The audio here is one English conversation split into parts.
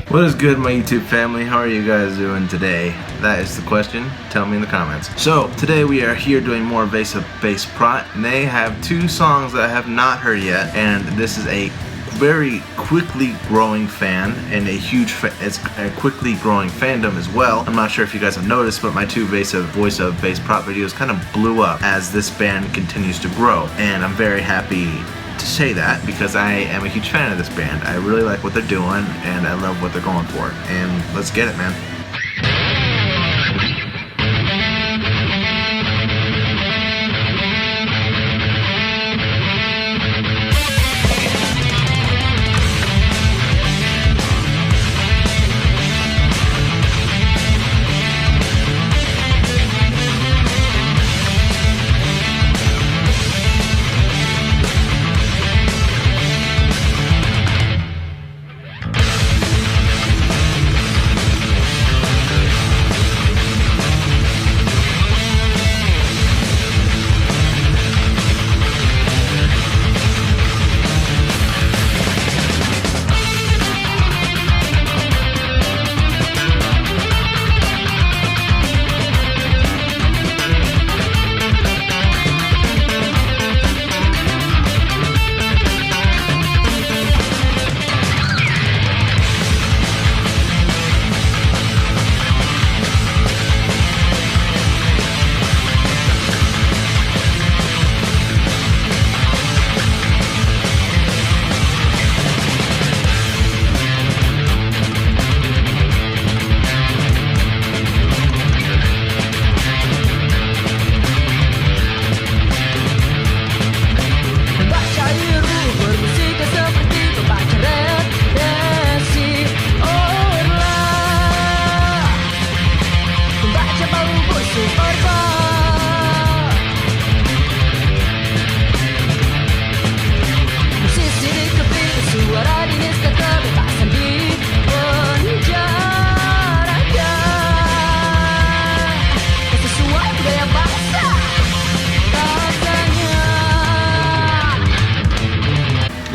What is good, my YouTube family? How are you guys doing today? That is the question. Tell me in the comments. So today we are here doing more Baceprot, and they have two songs that I have not heard yet, and this is a very quickly growing fan and it's a quickly growing fandom as well. I'm not sure if you guys have noticed, but my two voice of Baceprot videos kind of blew up as this band continues to grow, and I'm very happy to say that because I am a huge fan of this band. I really like what they're doing and I love what they're going for, and let's get it, man.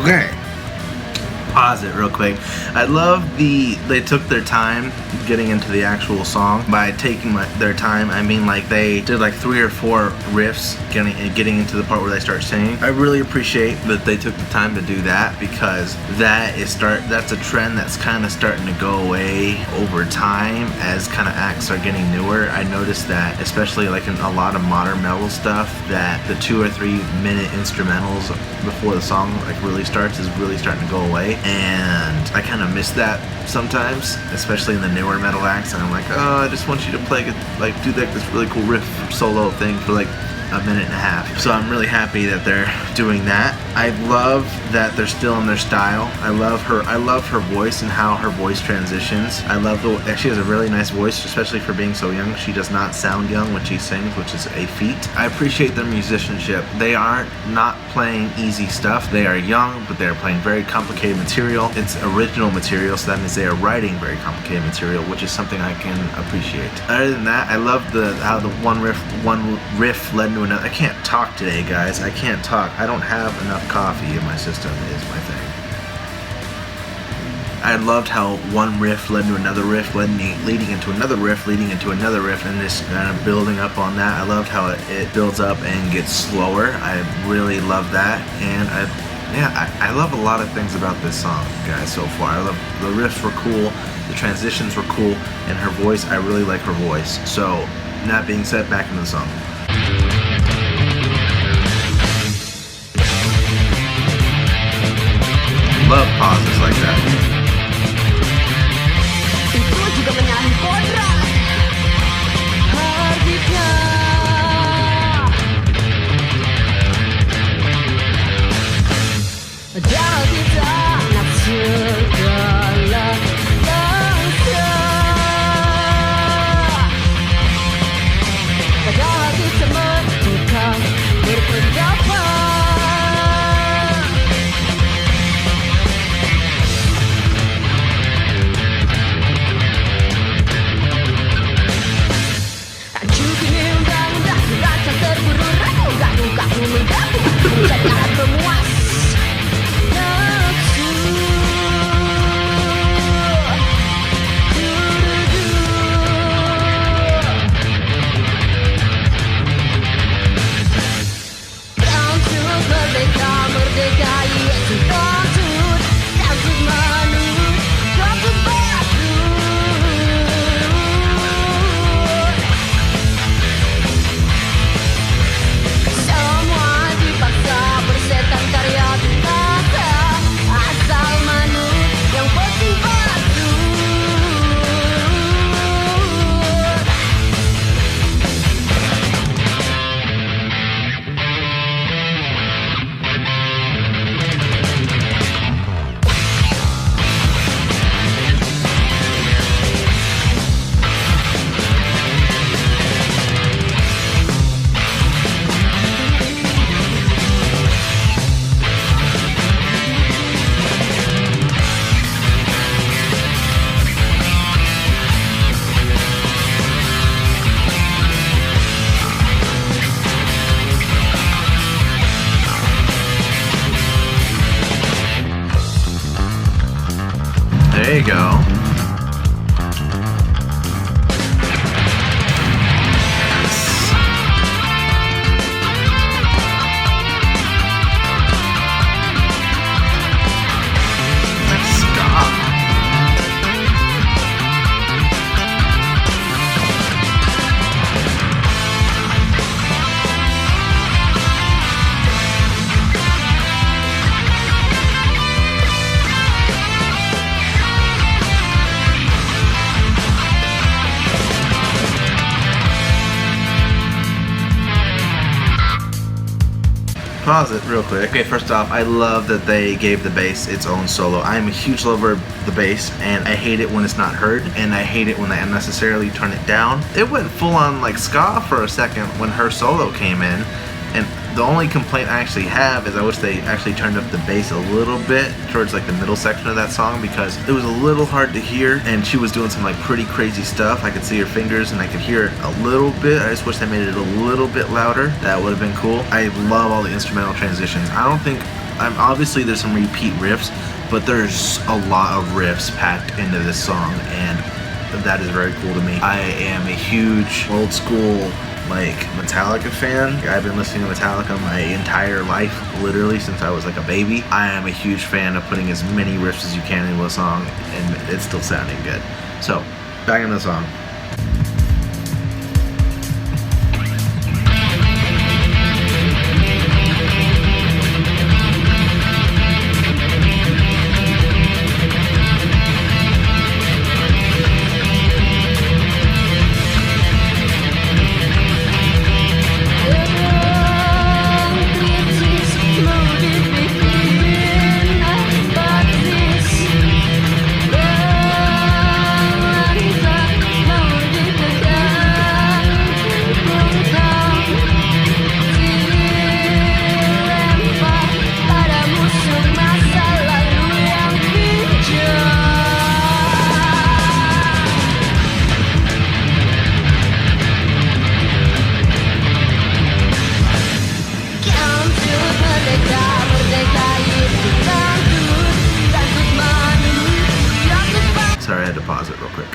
Okay, pause it real quick. I love they took their time getting into the actual song. By taking their time, I mean like they did like 3 or 4 riffs getting into the part where they start singing. I really appreciate that they took the time to do that, because that's a trend that's kind of starting to go away over time as kind of acts are getting newer. I noticed that especially like in a lot of modern metal stuff, that the 2 or 3 minute instrumentals before the song like really starts is really starting to go away, and I kind of miss that sometimes, especially in the newer metal acts. And I'm like, oh, I just want you to play do like this really cool riff solo thing for like a minute and a half. So I'm really happy that they're doing that. I love that they're still in their style. I love her voice and how her voice transitions. I love she has a really nice voice, especially for being so young. She does not sound young when she sings, which is a feat. I appreciate their musicianship. They are not playing easy stuff. They are young, but they're playing very complicated material. It's original material, so that means they are writing very complicated material, which is something I can appreciate. Other than that, I love how the one riff led into another. I can't talk today, guys. I can't talk. I don't have enough coffee in my system is my thing. I loved how one riff led to another riff, leading into another riff, leading into another riff, and this kind of building up on that. I loved how it builds up and gets slower. I really love that, and I love a lot of things about this song, guys, so far. I love the riffs were cool, the transitions were cool, and her voice, I really like her voice. So, that being said, back into the song. Love pauses like that. you go. Pause it real quick. Okay, first off, I love that they gave the bass its own solo. I'm a huge lover of the bass, and I hate it when it's not heard, and I hate it when they unnecessarily turn it down. It went full on like ska for a second when her solo came in, and the only complaint I actually have is I wish they actually turned up the bass a little bit towards like the middle section of that song, because it was a little hard to hear, and she was doing some like pretty crazy stuff. I could see her fingers and I could hear it a little bit. I just wish they made it a little bit louder. That would have been cool. I love all the instrumental transitions. I don't think, obviously there's some repeat riffs, but there's a lot of riffs packed into this song, and that is very cool to me. I am a huge old school like Metallica fan. I've been listening to Metallica my entire life, literally since I was like a baby. I am a huge fan of putting as many riffs as you can into a song and it's still sounding good. So, back into the song. Sorry, I had to pause it real quick.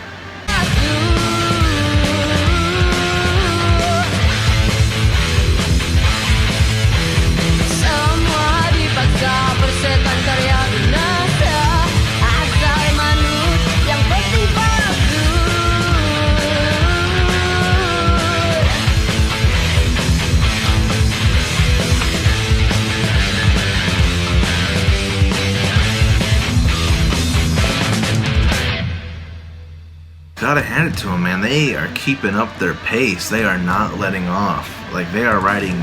Gotta hand it to them, man. They are keeping up their pace. They are not letting off. Like, they are writing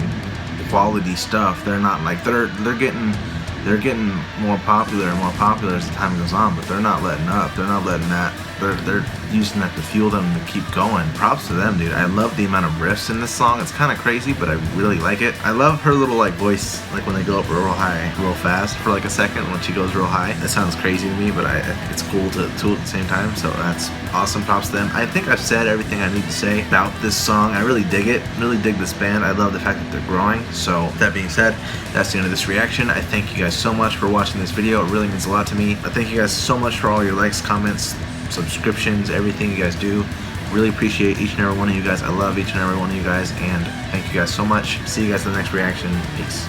quality stuff. They're not like they're getting more popular and more popular as the time goes on, but they're not letting up. They're not letting that. They're using that to fuel them to keep going. Props to them, dude. I love the amount of riffs in this song. It's kind of crazy, but I really like it. I love her little like voice, like when they go up real high, real fast for like a second when she goes real high. That sounds crazy to me, but it's cool to at the same time. So that's awesome. Props to them. I think I've said everything I need to say about this song. I really dig it. Really dig this band. I love the fact that they're growing. So that being said, that's the end of this reaction. I thank you guys so much for watching this video. It really means a lot to me. I thank you guys so much for all your likes, comments, subscriptions, everything you guys do. Really appreciate each and every one of you guys. I love each and every one of you guys, and thank you guys so much. See you guys in the next reaction. Peace.